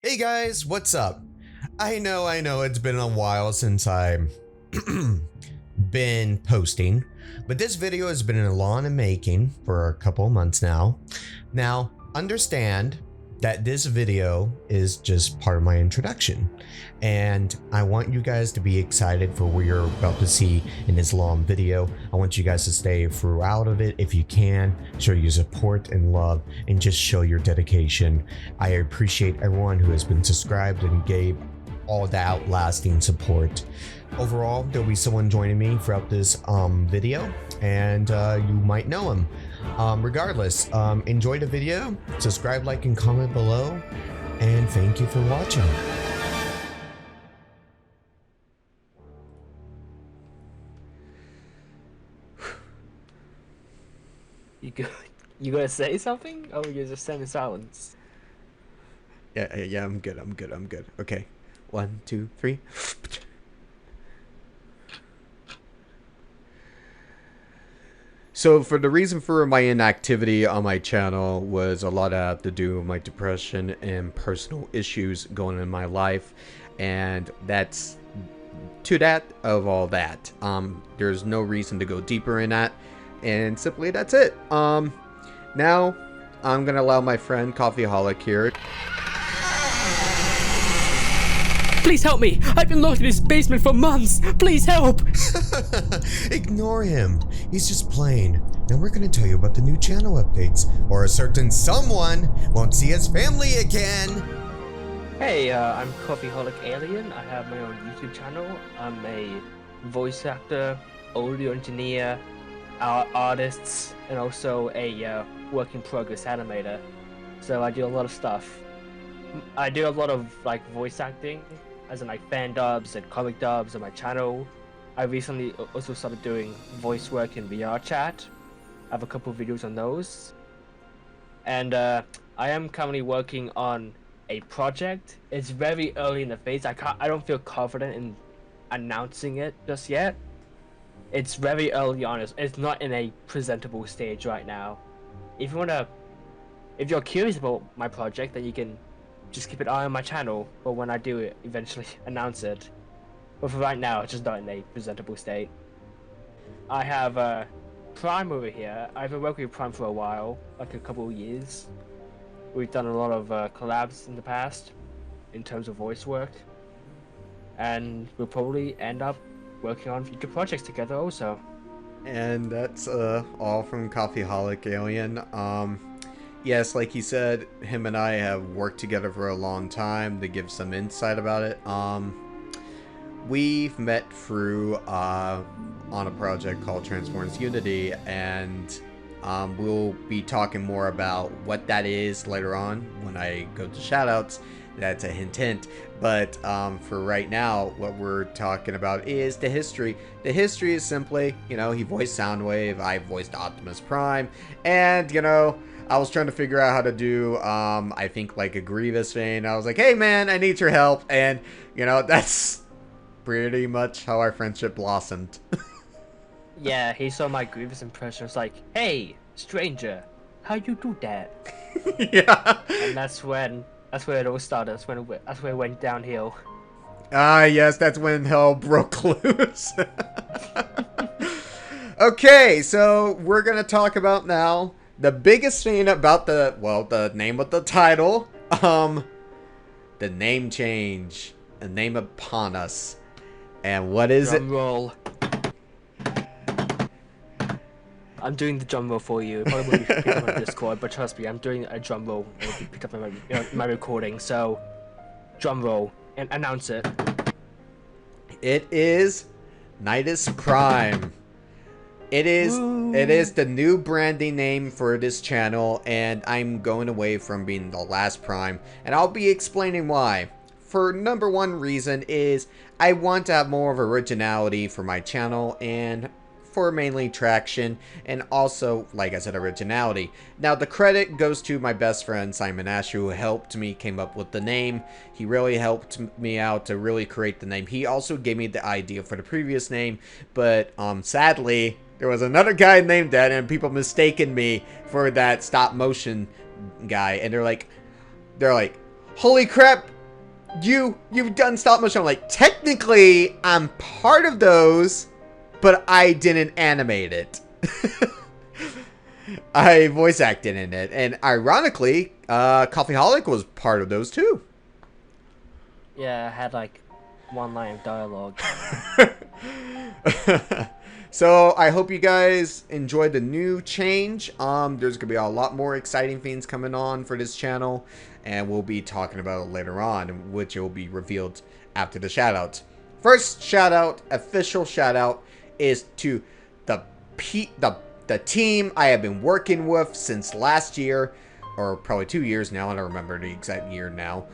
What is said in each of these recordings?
Hey guys, what's up? I know, it's been a while since I've been posting, but this video has been a long in making for a couple of months now. Now, understand that this video is just part of my introduction, and I want you guys to be excited for what you're about to see in this long video. I want you guys to stay throughout of it if you can, show your support and love, and just show your dedication. I appreciate everyone who has been subscribed and gave all the outlasting support. Overall, there'll be someone joining me throughout this video, and you might know him. Regardless, enjoy the video, subscribe, like, and comment below, and thank you for watching. You gonna say something? Oh, you're just sitting in silence. Yeah, I'm good. Okay. 1, 2, 3. So for the reason for my inactivity on my channel was a lot have to do with my depression and personal issues going in my life, and that's to that of all that. There's no reason to go deeper in that, and simply that's it. Now I'm gonna allow my friend Coffeeholic here. Please help me! I've been locked in this basement for months! Please help! Ignore him. He's just playing. Now we're gonna tell you about the new channel updates, or a certain someone won't see his family again. Hey, I'm Coffeeholic Alien. I have my own YouTube channel. I'm a voice actor, audio engineer, artist, and also a work in progress animator. So I do a lot of stuff. I do a lot of like voice acting, as in like fan dubs and comic dubs on my channel. I recently also started doing voice work in VR chat. I have a couple of videos on those. And I am currently working on a project. It's very early in the phase. I don't feel confident in announcing it just yet. It's very early on. It's not in a presentable stage right now. If you're curious about my project, then you can just keep an eye on my channel for when I do it, eventually announce it. But for right now, it's just not in a presentable state. I have Prime over here. I've been working with Prime for a while, like a couple of years. We've done a lot of collabs in the past, in terms of voice work. And we'll probably end up working on future projects together also. And that's all from Coffeeholic Alien. Yes, like he said, him and I have worked together for a long time. To give some insight about it, we've met through on a project called Transformers Unity, and we'll be talking more about what that is later on when I go to shoutouts. That's a hint. But for right now, what we're talking about is the history. The history is simply, he voiced Soundwave, I voiced Optimus Prime, and, I was trying to figure out how to do, I think, like a Grievous thing. I was like, hey, man, I need your help. And, that's pretty much how our friendship blossomed. Yeah, he saw my Grievous impression. It's like, hey, stranger, how you do that? Yeah. And that's where it all started. That's where it went downhill. Ah, yes, that's when hell broke loose. Okay, so we're going to talk about now the biggest thing about the name of the title, the name change, a name upon us. And what is Drum roll. I'm doing the drum roll for you. It probably won't be picked up on Discord, but trust me, I'm doing a drum roll. It'll be picked up in my recording. So, drum roll and announce it. It is Nidus Prime. It is the new branding name for this channel, and I'm going away from being the last Prime, and I'll be explaining why. For number one reason is I want to have more of originality for my channel, and for mainly traction, and also, like I said, originality. Now, the credit goes to my best friend, Simon Ash, who helped me came up with the name. He really helped me out to really create the name. He also gave me the idea for the previous name, but sadly, there was another guy named that, and people mistaken me for that stop motion guy, and they're like, holy crap, you've done stop motion. I'm like, technically, I'm part of those, but I didn't animate it. I voice acted in it, and ironically, Coffeeholic was part of those too. Yeah, I had like one line of dialogue. So I hope you guys enjoyed the new change. There's gonna be a lot more exciting things coming on for this channel, and we'll be talking about it later on, which will be revealed after the shoutouts. First shoutout, official shoutout, is to the team I have been working with since last year, or probably 2 years now. I don't remember the exact year now.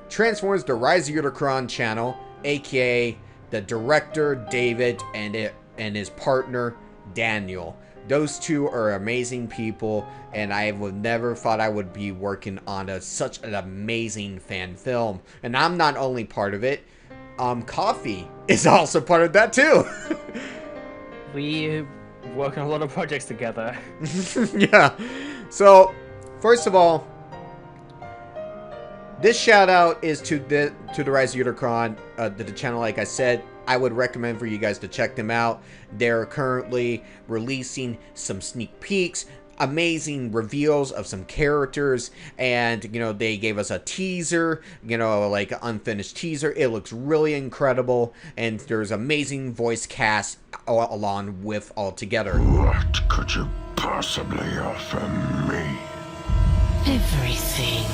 Transformers: The Rise of Unicron channel, aka the director David and his partner Daniel. Those two are amazing people, and I would never thought I would be working on such an amazing fan film. And I'm not only part of it. Coffee is also part of that too. We work on a lot of projects together. Yeah. So, first of all, this shout out is to the Rise of Unicron, the channel. Like I said, I would recommend for you guys to check them out. They're currently releasing some sneak peeks, amazing reveals of some characters, and they gave us a teaser, like an unfinished teaser. It looks really incredible, and there's amazing voice cast along with all together. What could you possibly offer me? Everything.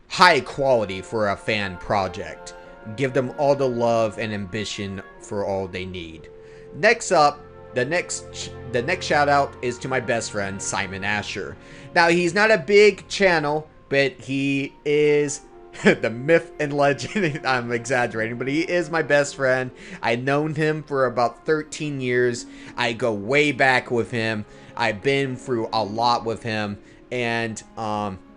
High quality for a fan project. Give them all the love and ambition for all they need. Next up, the next shout out is to my best friend Simon Asher. Now, he's not a big channel, but he is the myth and legend. I'm exaggerating, but he is my best friend. I've known him for about 13 years. I go way back with him. I've been through a lot with him, and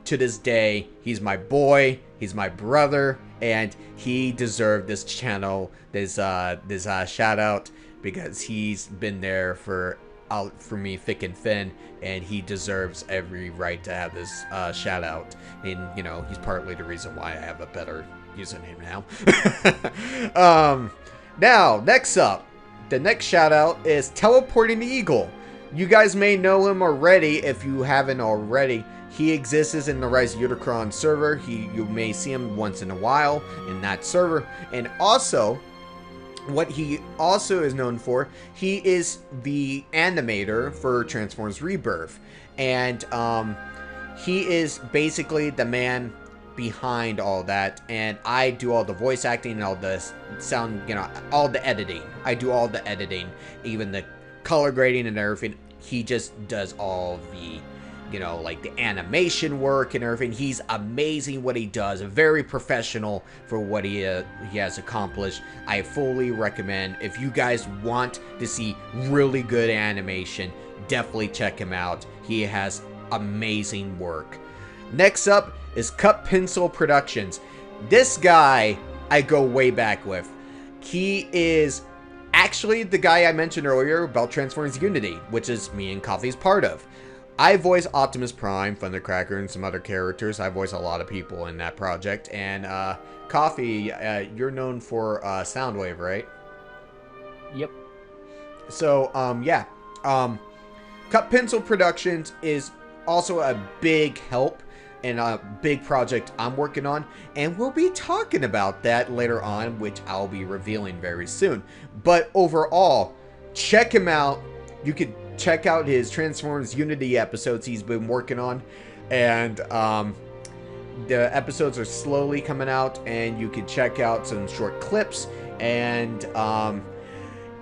to this day, he's my boy, he's my brother, and he deserved this channel, this shout out, because he's been there for me thick and thin, and he deserves every right to have this shout out. And he's partly the reason why I have a better username now. Now, next up, the next shout out is Teleporting the Eagle. You guys may know him already if you haven't already. He exists in the Rise of Unicron server. You may see him once in a while in that server. And also, what he also is known for, he is the animator for Transformers Rebirth. And he is basically the man behind all that. And I do all the voice acting and all the sound, all the editing. I do all the editing, even the color grading and everything. He just does all the like the animation work and everything. He's amazing what he does. Very professional for what he has accomplished. I fully recommend, if you guys want to see really good animation, definitely check him out. He has amazing work. Next up is Cut Pencil Productions. This guy I go way back with. He is actually the guy I mentioned earlier about Transformers Unity, which is me and Coffee's part of. I voice Optimus Prime, Thundercracker, and some other characters. I voice a lot of people in that project. And Coffee, you're known for Soundwave, right? Yep. So, yeah. Cut Pencil Productions is also a big help and a big project I'm working on. And we'll be talking about that later on, which I'll be revealing very soon. But overall, check him out. You could check out his Transformers Unity episodes he's been working on, and the episodes are slowly coming out, and you can check out some short clips, and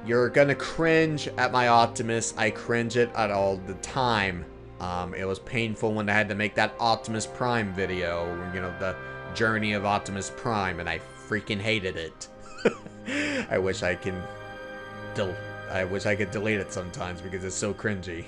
You're gonna cringe at my Optimus. I cringe it at all the time. It was painful when I had to make that Optimus Prime video, you know, the journey of Optimus Prime, and I freaking hated it. I wish I could delete it sometimes because it's so cringy.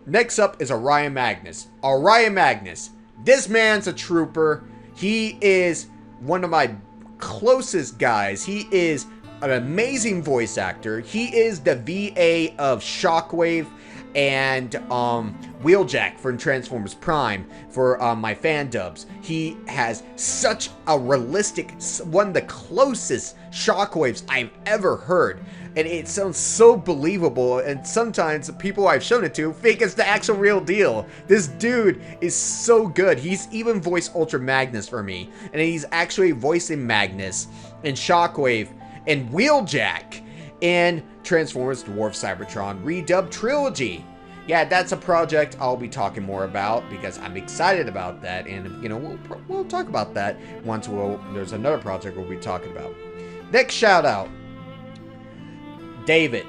Next up is Orion Magnus. Orion Magnus. This man's a trooper. He is one of my closest guys. He is an amazing voice actor. He is the VA of Shockwave and Wheeljack from Transformers Prime for my fan dubs. He has such a realistic, one of the closest Shockwaves I've ever heard. And it sounds so believable, and sometimes the people I've shown it to think it's the actual real deal. This dude is so good. He's even voiced Ultra Magnus for me, and he's actually voicing Magnus and Shockwave and Wheeljack in Transformers Dwarf Cybertron Redub Trilogy. Yeah, that's a project I'll be talking more about because I'm excited about that, and you know, we'll talk about that once there's another project we'll be talking about. Next shout out, David.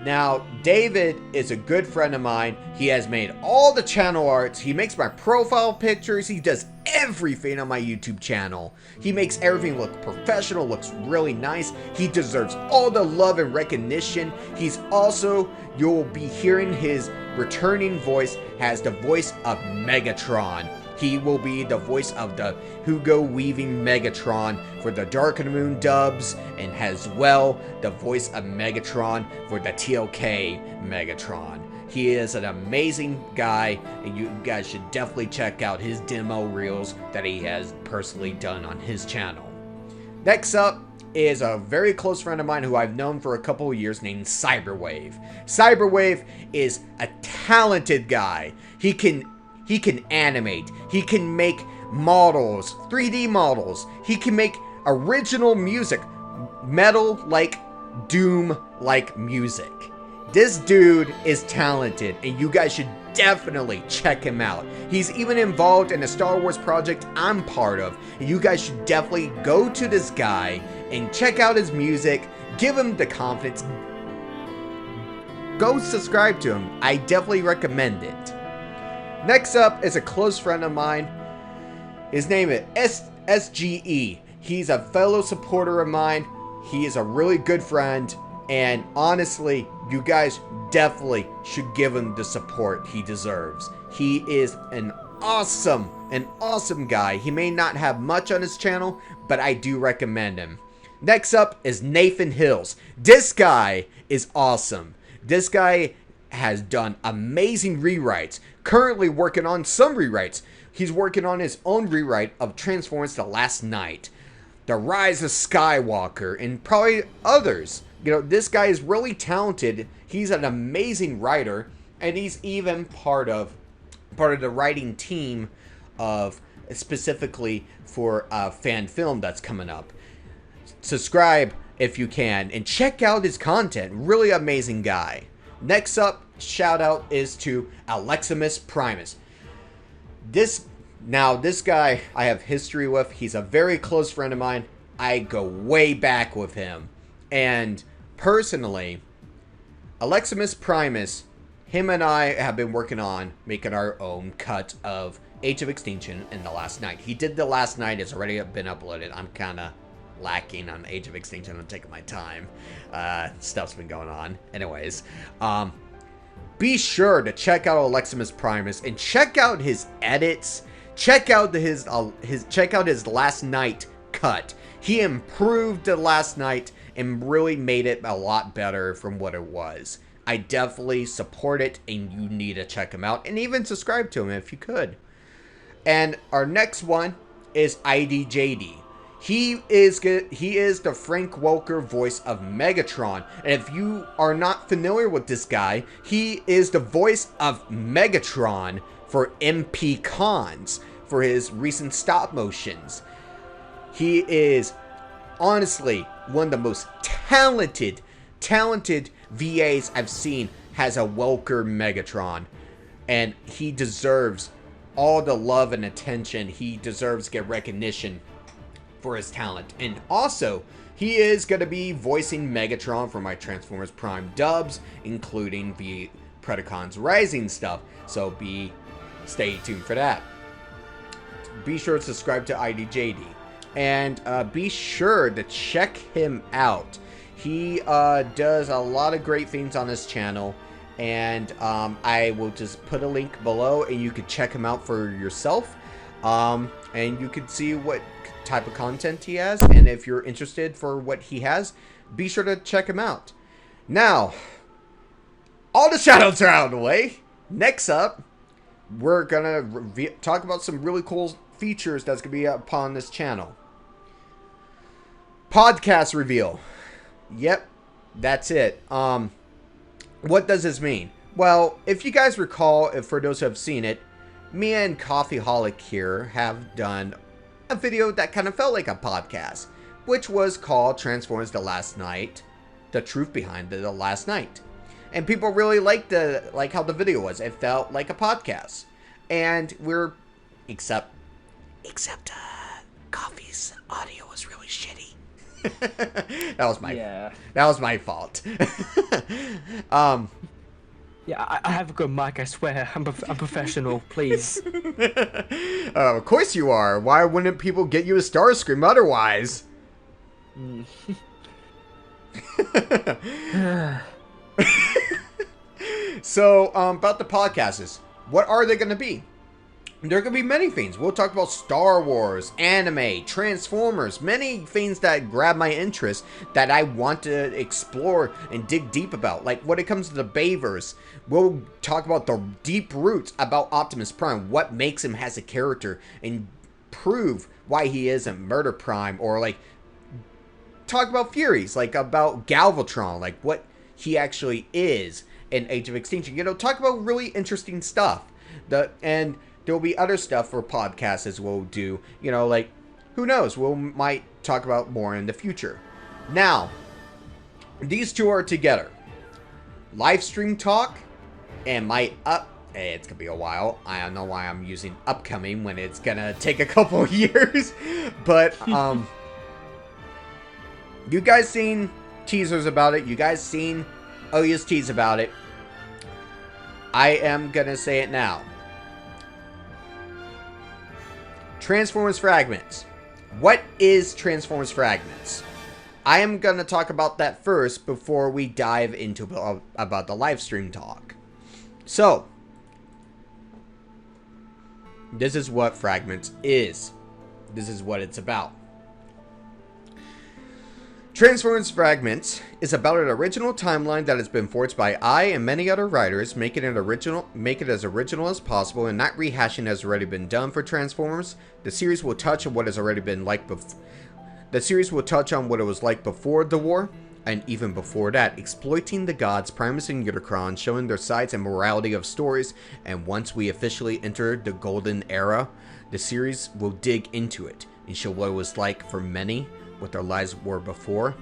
Now, David is a good friend of mine. He has made all the channel arts. He makes my profile pictures. He does everything on my YouTube channel. He makes everything look professional, looks really nice. He deserves all the love and recognition. He's also, you'll be hearing his returning voice as the voice of Megatron. He will be the voice of the Hugo Weaving Megatron for the Dark of the Moon dubs, and as well the voice of Megatron for the TLK Megatron. He is an amazing guy, and you guys should definitely check out his demo reels that he has personally done on his channel. Next up is a very close friend of mine who I've known for a couple of years named Cyberwave. Cyberwave is a talented guy. He can animate. He can make models, 3D models. He can make original music, metal-like, Doom-like music. This dude is talented, and you guys should definitely check him out. He's even involved in a Star Wars project I'm part of. And you guys should definitely go to this guy and check out his music. Give him the confidence. Go subscribe to him. I definitely recommend it. Next up is a close friend of mine. His name is SGE. He's a fellow supporter of mine. He is a really good friend. And honestly, you guys definitely should give him the support he deserves. He is an awesome guy. He may not have much on his channel, but I do recommend him. Next up is Nathan Hills. This guy is awesome. This guy has done amazing rewrites. Currently working on some rewrites. He's working on his own rewrite of Transformers The Last Night, The Rise of Skywalker, and probably others. You know, this guy is really talented. He's an amazing writer, and he's even part of the writing team of specifically for a fan film that's coming up. Subscribe if you can and check out his content. Really amazing guy. Next up, shout out is to Aleximus Primus. This guy I have history with. He's a very close friend of mine. I go way back with him. And personally, Aleximus Primus, him and I have been working on making our own cut of Age of Extinction in The Last Night. He did The Last Night. It's already been uploaded. I'm kind of lacking on Age of Extinction. I'm taking my time. Stuff's been going on. Anyways, be sure to check out Aleximus Primus and check out his edits. Check out his Last Night cut. He improved The Last Night and really made it a lot better from what it was. I definitely support it, and you need to check him out and even subscribe to him if you could. And our next one is IDJD. He is the Frank Welker voice of Megatron. And if you are not familiar with this guy, he is the voice of Megatron for MP Cons for his recent stop motions. He is honestly one of the most talented VAs I've seen has a Welker Megatron. And he deserves all the love and attention. He deserves to get recognition for his talent. And also, he is going to be voicing Megatron for my Transformers Prime dubs, including the Predacons Rising stuff. So stay tuned for that. Be sure to subscribe to IDJD. And be sure to check him out. He does a lot of great things on his channel. And I will just put a link below and you can check him out for yourself. And you can see what type of content he has. And if you're interested for what he has, be sure to check him out. Now, all the shoutouts are out of the way. Next up, we're going to talk about some really cool features that's going to be upon this channel. Podcast reveal. Yep, that's it. What does this mean? Well, if you guys recall, for those who have seen it, me and Coffeeholic here have done a video that kind of felt like a podcast, which was called Transformers The Last Night, The Truth Behind The Last Night. And people really liked how the video was. It felt like a podcast. And except Coffee's audio was really shitty. That was my fault. Yeah, I have a good mic, I swear. I'm professional, please. Of course you are. Why wouldn't people get you a Starscream otherwise? So, about the podcasts. What are they going to be? There are going to be many things. We'll talk about Star Wars, anime, Transformers, many things that grab my interest that I want to explore and dig deep about. Like when it comes to the Bavers, we'll talk about the deep roots about Optimus Prime, what makes him as a character, and prove why he isn't Murder Prime, or like talk about Furies, like about Galvatron, like what he actually is in Age of Extinction. You know, talk about really interesting stuff. And there'll be other stuff for podcasts as we'll do, you know, like, who knows, might talk about more in the future. Now, these two are together. Live stream talk and it's gonna be a while. I don't know why I'm using upcoming when it's gonna take a couple years. But, you guys seen teasers about it. You guys seen OSTs about it. I am gonna say it now. Transformers Fragments. What is Transformers Fragments? I am going to talk about that first before we dive into about the live stream talk. So, this is what Fragments is. This is what it's about. Transformers Fragments is about an original timeline that has been forged by I and many other writers, make it as original as possible and not rehashing as already been done for Transformers. The series will touch on what has already been like before. The series will touch on what it was like before the war, and even before that, exploiting the gods Primus and Unicron, showing their sides and morality of stories. And once we officially enter the golden era, the series will dig into it and show what it was like for many, what their lives were before,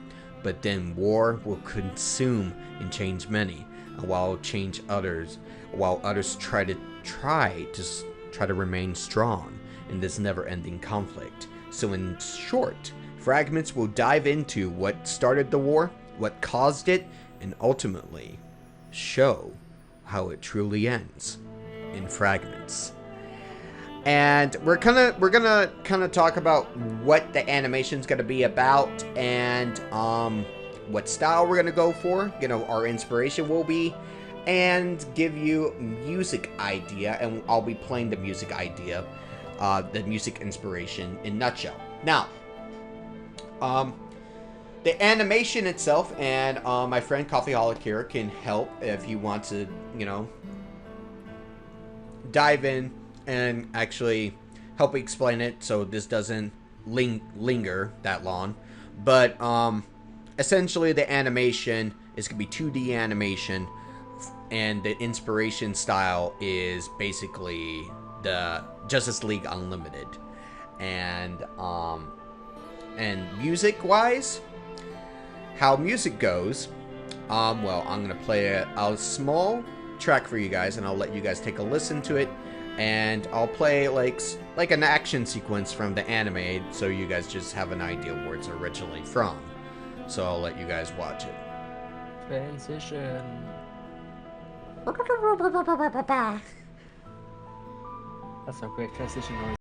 but then war will consume and change many, and while others try to remain strong in this never-ending conflict. So in short, Fragments will dive into what started the war, what caused it, and ultimately show how it truly ends in Fragments. And we're gonna kind of talk about what the animation's gonna be about, and what style we're gonna go for. You know, our inspiration will be, and give you music idea, and I'll be playing the music idea, the music inspiration in nutshell. Now, the animation itself, and my friend Coffeeholic here can help if he wants to, you know, dive in and actually help explain it so this doesn't linger that long. But essentially the animation is going to be 2D animation, and the inspiration style is basically the Justice League Unlimited. And music wise, how music goes, well, I'm going to play a small track for you guys, and I'll let you guys take a listen to it. And I'll play like an action sequence from the anime, so you guys just have an idea where it's originally from. So I'll let you guys watch it. Transition. That's a great transition noise.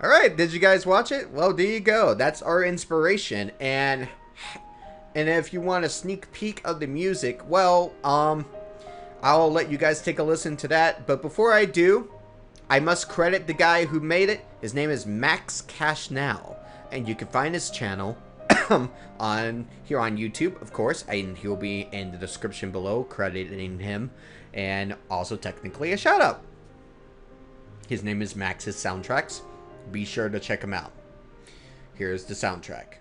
All right, did you guys watch it? Well, there you go. That's our inspiration. And if you want a sneak peek of the music, well, I'll let you guys take a listen to that. But before I do, I must credit the guy who made it. His name is Max Cash Now, and you can find his channel on YouTube, of course, and he'll be in the description below, crediting him, and also technically a shout out. His name is Max's Soundtracks. Be sure to check him out. Here's the soundtrack.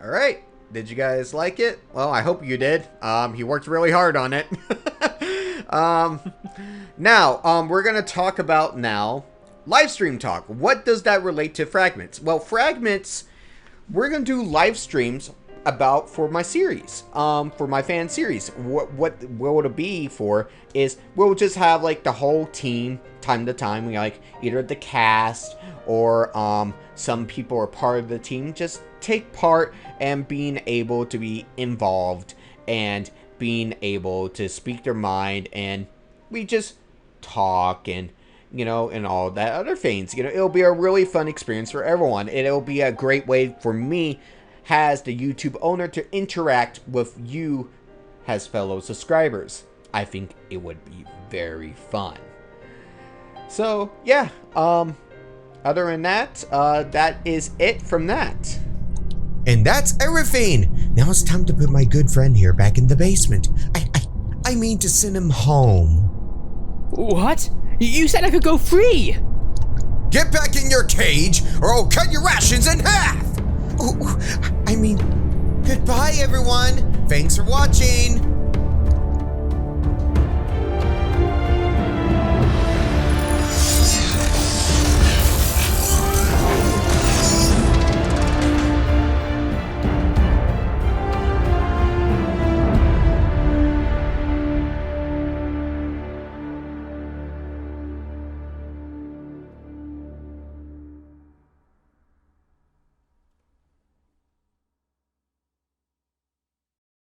Alright, did you guys like it? Well, I hope you did. He worked really hard on it. Now, we're going to talk about now live stream talk. What does that relate to Fragments? Well, Fragments, we're going to do live streams about for my series, for my fan series. What would it be for is we'll just have like the whole team time to time. We like either the cast or some people are part of the team. Just take part and being able to be involved and being able to speak their mind, and we just talk and you know, and all that other things. You know, it'll be a really fun experience for everyone. It'll be a great way for me as the YouTube owner to interact with you as fellow subscribers. I think it would be very fun. So yeah, other than that, that is it from that. And that's everything. Now it's time to put my good friend here back in the basement. I mean to send him home. What? You said I could go free! Get back in your cage or I'll cut your rations in half! Oh, I mean, goodbye everyone. Thanks for watching.